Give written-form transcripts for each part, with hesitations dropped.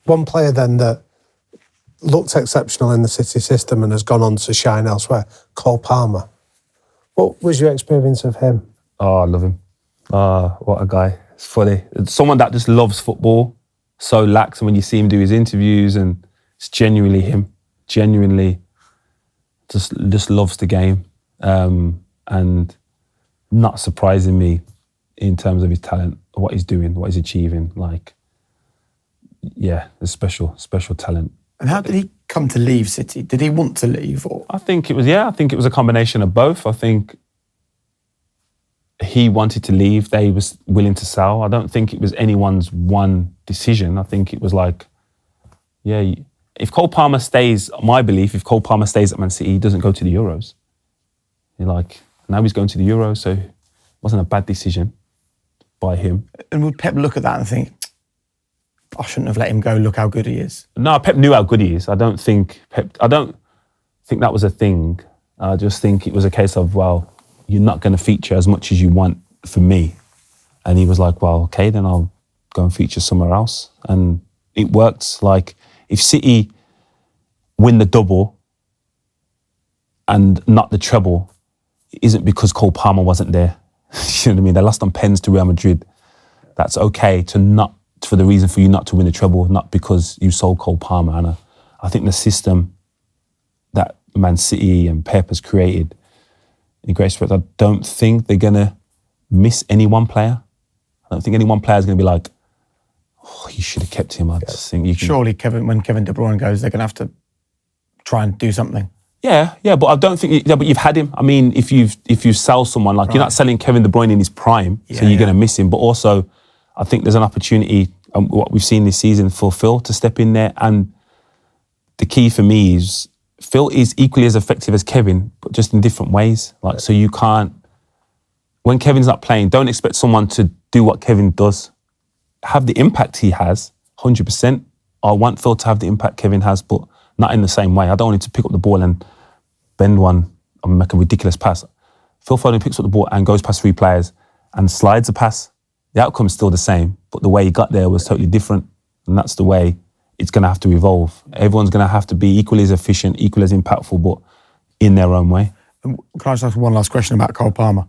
one player then that looked exceptional in the City system and has gone on to shine elsewhere, Cole Palmer. What was your experience of him? Oh, I love him. What a guy. It's funny. It's someone that just loves football, so lax, and when you see him do his interviews, and it's genuinely him. Genuinely just loves the game. And not surprising me in terms of his talent, what he's doing, what he's achieving. Like, yeah, a special talent. And how did he come to leave City? Did he want to leave? Or? I think it was a combination of both. I think he wanted to leave. They was willing to sell. I don't think it was anyone's one decision. I think it was like, yeah, if Cole Palmer stays, my belief, if Cole Palmer stays at Man City, he doesn't go to the Euros. Now he's going to the Euros, so it wasn't a bad decision by him. And would Pep look at that and think, I shouldn't have let him go, look how good he is? No, Pep knew how good he is. I don't think that was a thing. I just think it was a case of, well, you're not going to feature as much as you want for me. And he was like, well, okay, then I'll go and feature somewhere else. And it worked. Like, if City win the double and not the treble, it isn't because Cole Palmer wasn't there. You know what I mean? They lost on pens to Real Madrid. That's okay for the reason for you not to win the treble, not because you sold Cole Palmer. And I think the system that Man City and Pep has created in great respect, I don't think they're going to miss any one player. I don't think any one player is going to be like, oh, you should have kept him. I just think you can... Surely when Kevin De Bruyne goes, they're going to have to try and do something. Yeah, but I don't think... but you've had him. I mean, if you sell someone, like, right, you're not selling Kevin De Bruyne in his prime, so you're going to miss him. But also, I think there's an opportunity, what we've seen this season, for Phil to step in there. And the key for me is Phil is equally as effective as Kevin, but just in different ways. Like, so you can't... When Kevin's not playing, don't expect someone to do what Kevin does. Have the impact he has, 100%. I want Phil to have the impact Kevin has, but not in the same way. I don't want him to pick up the ball and bend one and make a ridiculous pass. Phil Foden picks up the ball and goes past three players and slides a pass. The outcome's still the same, but the way he got there was totally different. And that's the way it's going to have to evolve. Everyone's going to have to be equally as efficient, equally as impactful, but in their own way. And can I just ask one last question about Cole Palmer?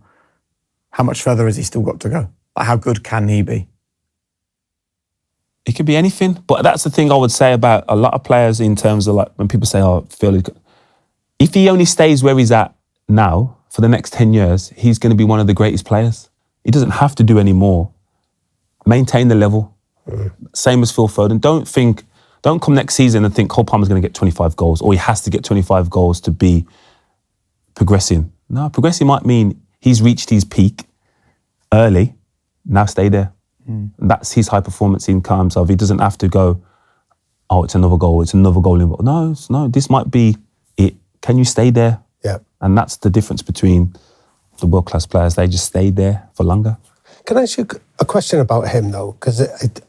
How much further has he still got to go? Like, how good can he be? It could be anything, but that's the thing I would say about a lot of players in terms of, like, when people say, oh, Phil is good. If he only stays where he's at now for the next 10 years, he's going to be one of the greatest players. He doesn't have to do any more. Maintain the level. Same as Phil Foden. Don't come next season and think Cole Palmer's going to get 25 goals or he has to get 25 goals to be progressing. No, progressing might mean he's reached his peak early, now stay there. That's his high performance in terms of he doesn't have to go, oh, it's another goal. No, this might be it. Can you stay there? Yeah. And that's the difference between the world-class players. They just stayed there for longer. Can I ask you a question about him, though? Because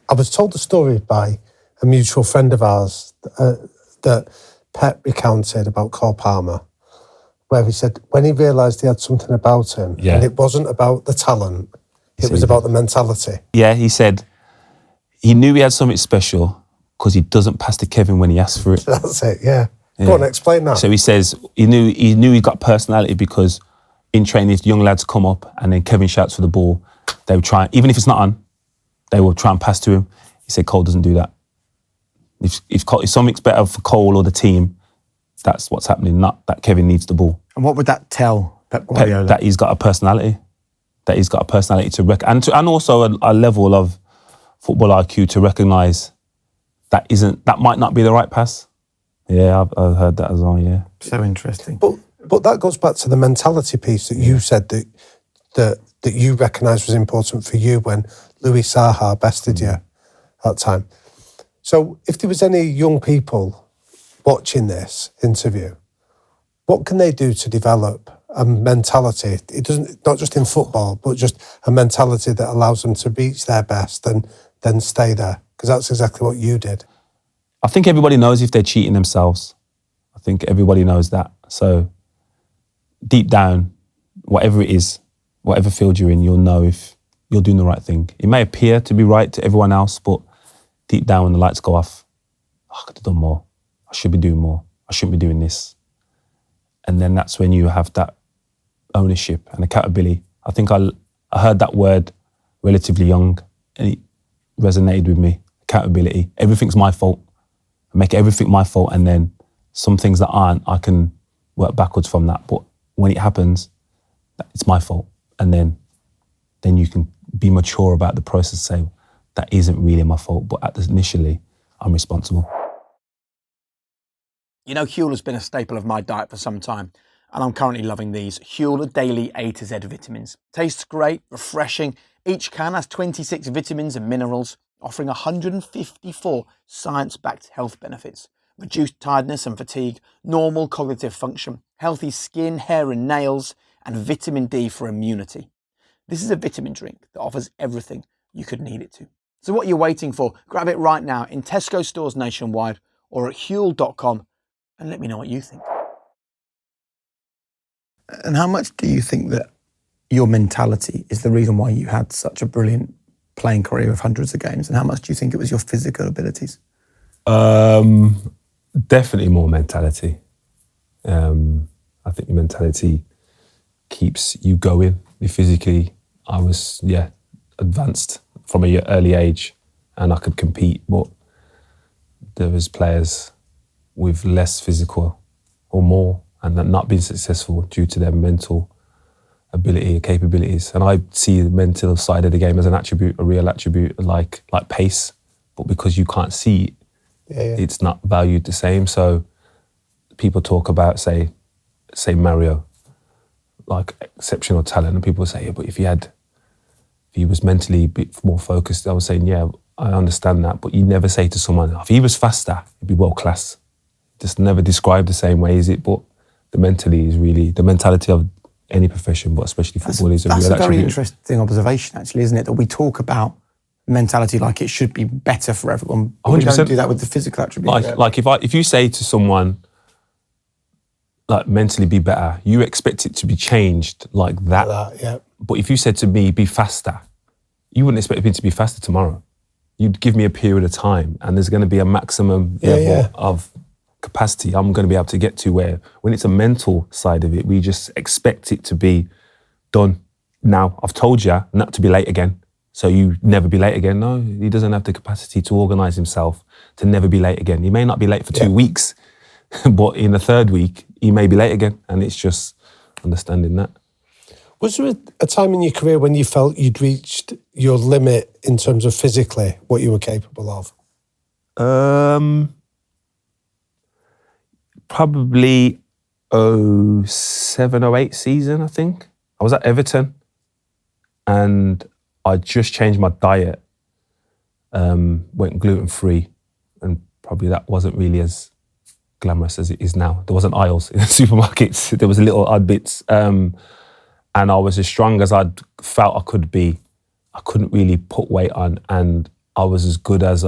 I was told the story by a mutual friend of ours that Pep recounted about Cole Palmer, where he said when he realised he had something about him, and it wasn't about the talent, it was about the mentality. Yeah, he said he knew he had something special because he doesn't pass to Kevin when he asks for it. That's it, yeah. Go on, explain that. So he says he knew he got personality because in training, if young lads come up and then Kevin shouts for the ball, they would try, even if it's not on, they will try and pass to him. He said Cole doesn't do that. If something's better for Cole or the team, that's what's happening, not that Kevin needs the ball. And what would that tell Pep Guardiola? That he's got a personality. That he's got a personality and also a level of football IQ to recognise that might not be the right pass. Yeah, I've heard that as well, yeah. So interesting. But that goes back to the mentality piece that you said that you recognised was important for you when Louis Saha bested you at that time. So if there was any young people watching this interview, what can they do to develop a mentality? It doesn't, not just in football, but just a mentality that allows them to reach their best and then stay there. Because that's exactly what you did. I think everybody knows if they're cheating themselves. I think everybody knows that. So deep down, whatever it is, whatever field you're in, you'll know if you're doing the right thing. It may appear to be right to everyone else, but deep down when the lights go off, I could have done more. I should be doing more. I shouldn't be doing this. And then that's when you have that ownership and accountability. I think I heard that word relatively young and it resonated with me. Accountability. Everything's my fault. I make everything my fault, and then some things that aren't, I can work backwards from that. But when it happens, it's my fault. And then you can be mature about the process, say, that isn't really my fault, but initially, I'm responsible. You know, Huel has been a staple of my diet for some time, and I'm currently loving these Huel Daily A to Z vitamins. Tastes great, refreshing. Each can has 26 vitamins and minerals, offering 154 science-backed health benefits. Reduced tiredness and fatigue, normal cognitive function, healthy skin, hair and nails, and vitamin D for immunity. This is a vitamin drink that offers everything you could need it to. So what are you waiting for? Grab it right now in Tesco stores nationwide or at huel.com and let me know what you think. And how much do you think that your mentality is the reason why you had such a brilliant playing career of hundreds of games? And how much do you think it was your physical abilities? Definitely more mentality. I think the mentality keeps you going. Physically, I was, advanced from an early age and I could compete, but there was players with less physical or more and not being successful due to their mental ability and capabilities. And I see the mental side of the game as an attribute, a real attribute, like pace, but because you can't see it, it's not valued the same. So people talk about, say Mario, like exceptional talent, and people say, but if he was mentally a bit more focused, I was saying, yeah, I understand that, but you never say to someone, if he was faster, he'd be world class. Just never described the same way, is it? But the mentality of any profession, but especially football, is a real attribute. That's a very interesting observation, actually, isn't it? That we talk about mentality like it should be better for everyone, but 100%. We don't do that with the physical attribute. Like if you say to someone, like, mentally be better, you expect it to be changed like that. Yeah. But if you said to me, be faster, you wouldn't expect me to be faster tomorrow. You'd give me a period of time and there's going to be a maximum level of capacity I'm going to be able to get to, where when it's a mental side of it, we just expect it to be done now. I've told you not to be late again, so you never be late again. No, he doesn't have the capacity to organise himself to never be late again. He may not be late for 2 weeks, but in the third week, he may be late again, and it's just understanding that. Was there a time in your career when you felt you'd reached your limit in terms of physically, what you were capable of? Probably 07, 08 season, I think. I was at Everton and I just changed my diet, went gluten-free, and probably that wasn't really as glamorous as it is now. There wasn't aisles in the supermarkets. There was little odd bits. And I was as strong as I'd felt I could be. I couldn't really put weight on, and I was as good as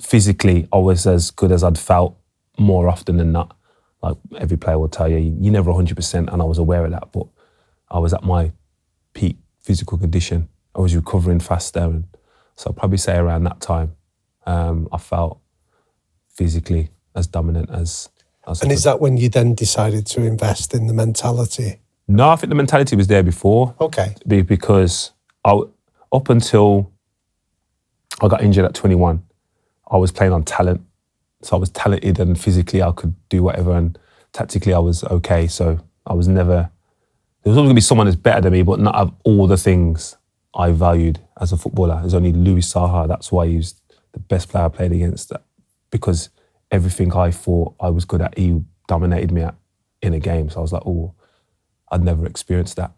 physically, I was as good as I'd felt more often than not. Like every player will tell you, you're never 100%, and I was aware of that, but I was at my peak physical condition. I was recovering faster, and so I'd probably say around that time, I felt physically as dominant as And is that when you then decided to invest in the mentality? No, I think the mentality was there before. Okay. Because up until I got injured at 21, I was playing on talent. So I was talented and physically I could do whatever, and tactically I was okay. So I was never, there was always going to be someone that's better than me, but not of all the things I valued as a footballer. There's only Louis Saha. That's why he was the best player I played against, because everything I thought I was good at, he dominated me at in a game. So I was like, oh, I'd never experienced that.